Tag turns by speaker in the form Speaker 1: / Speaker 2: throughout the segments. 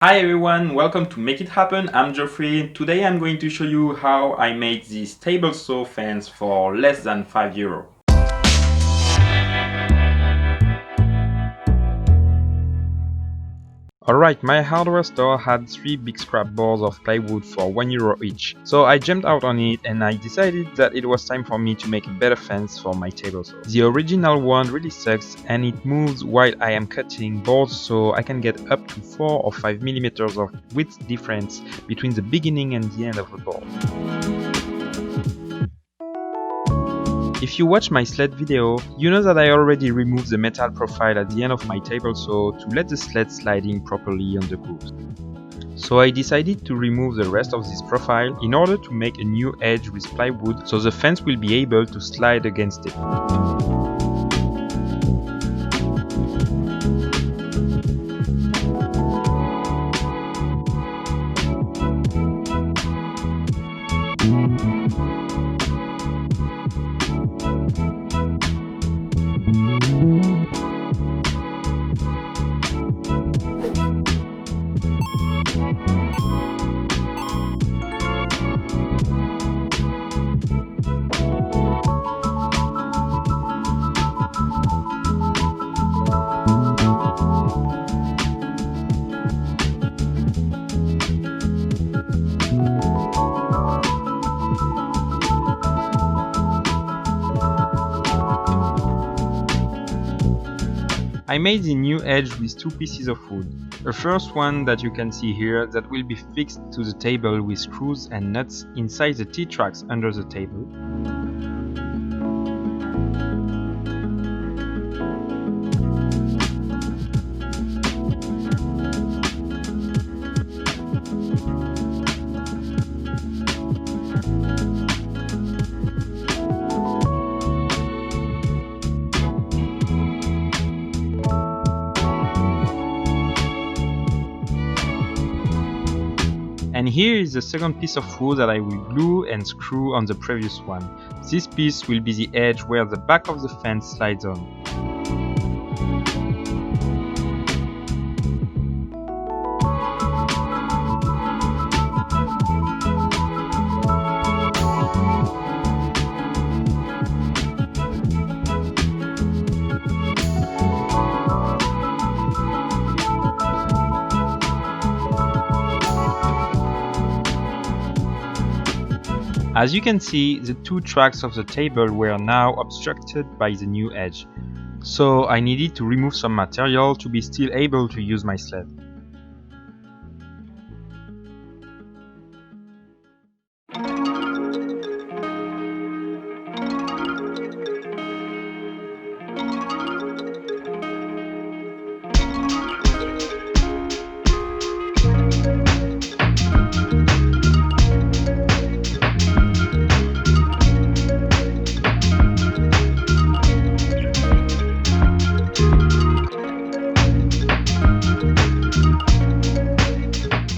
Speaker 1: Hi everyone, welcome to Make It Happen. I'm Geoffrey. Today I'm going to show you how I made this table saw fence for less than €5. Alright, my hardware store had 3 big scrap boards of plywood for €1 each. So I jumped out on it and I decided that it was time for me to make a better fence for my table saw. The original one really sucks and it moves while I am cutting boards, so I can get up to 4 or 5 millimeters of width difference between the beginning and the end of the board. If you watch my sled video, you know that I already removed the metal profile at the end of my table saw to let the sled slide in properly on the grooves. So I decided to remove the rest of this profile in order to make a new edge with plywood so the fence will be able to slide against it. I made the new edge with 2 pieces of wood. The first one that you can see here that will be fixed to the table with screws and nuts inside the T-tracks under the table. And here is the second piece of wood that I will glue and screw on the previous one. This piece will be the edge where the back of the fence slides on. As you can see, the 2 tracks of the table were now obstructed by the new edge, so I needed to remove some material to be still able to use my sled.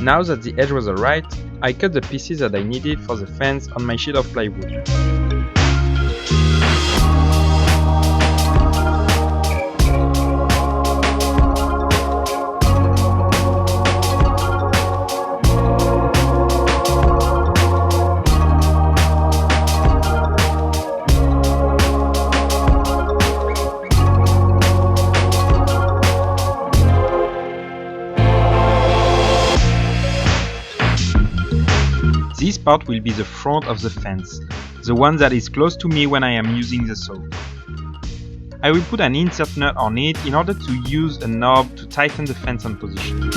Speaker 1: Now that the edge was alright, I cut the pieces that I needed for the fence on my sheet of plywood. This part will be the front of the fence, the one that is close to me when I am using the saw. I will put an insert nut on it in order to use a knob to tighten the fence on position.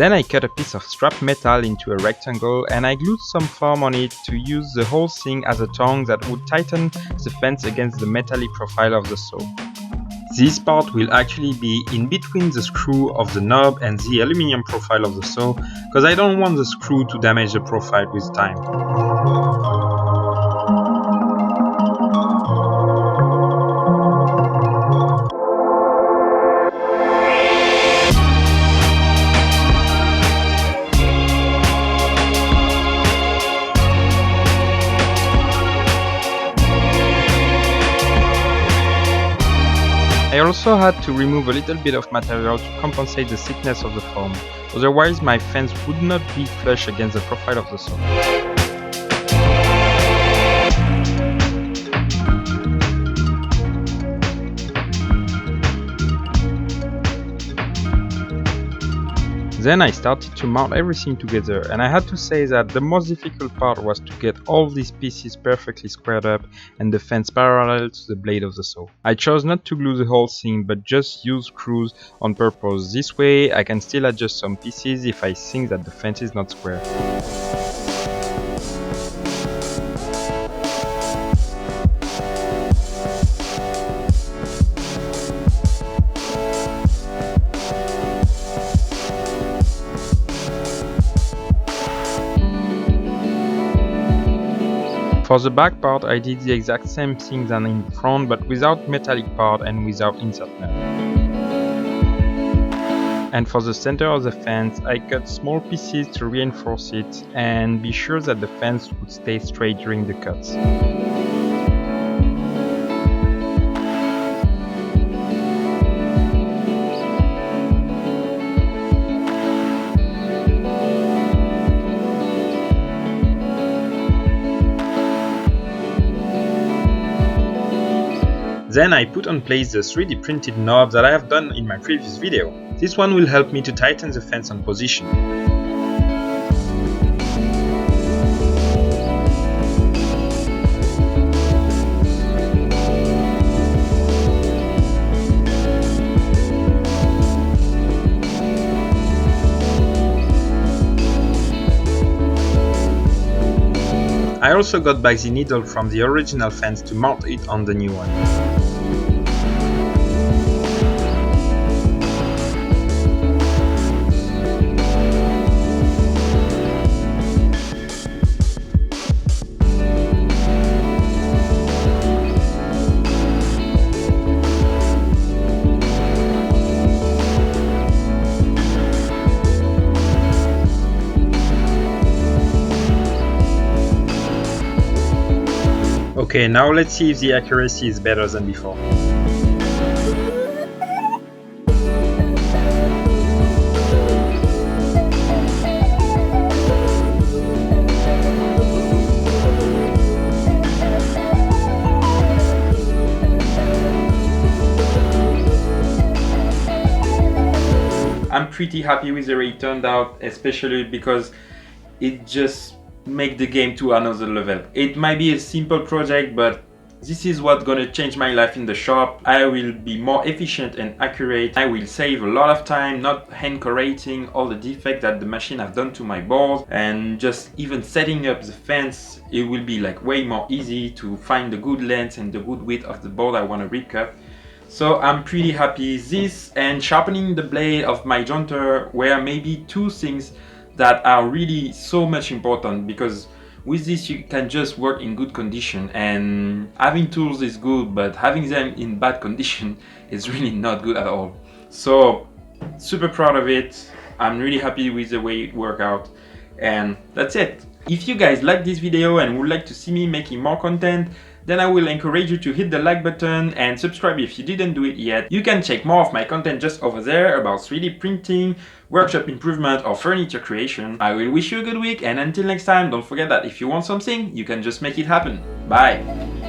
Speaker 1: Then I cut a piece of scrap metal into a rectangle and I glued some foam on it to use the whole thing as a tongue that would tighten the fence against the metallic profile of the saw. This part will actually be in between the screw of the knob and the aluminum profile of the saw, because I don't want the screw to damage the profile with time. I also had to remove a little bit of material to compensate the thickness of the foam, otherwise my fence would not be flush against the profile of the saw. Then I started to mount everything together, and I had to say that the most difficult part was to get all these pieces perfectly squared up and the fence parallel to the blade of the saw. I chose not to glue the whole thing but just use screws on purpose. This way I can still adjust some pieces if I think that the fence is not square. For the back part I did the exact same thing than in the front, but without metallic part and without insert nut. And for the center of the fence I cut small pieces to reinforce it and be sure that the fence would stay straight during the cuts. Then I put on place the 3D printed knob that I have done in my previous video. This one will help me to tighten the fence on position. I also got back the needle from the original fence to mount it on the new one. Okay, now let's see if the accuracy is better than before. I'm pretty happy with the way it turned out, especially because it just make the game to another level. It might be a simple project, but this is what's gonna change my life in the shop. I will be more efficient and accurate. I will save a lot of time not hand correcting all the defects that the machine have done to my board, and just even setting up the fence, it will be like way more easy to find the good length and the good width of the board I want to recut. So I'm pretty happy. This and sharpening the blade of my jointer were maybe two things that are really so much important, because with this you can just work in good condition, and having tools is good, but having them in bad condition is really not good at all. So super proud of it. I'm really happy with the way it worked out, and that's it. If you guys like this video and would like to see me making more content, then I will encourage you to hit the like button and subscribe if you didn't do it yet. You can check more of my content just over there about 3D printing, workshop improvement or furniture creation. I will wish you a good week, and until next time, don't forget that if you want something, you can just make it happen. Bye!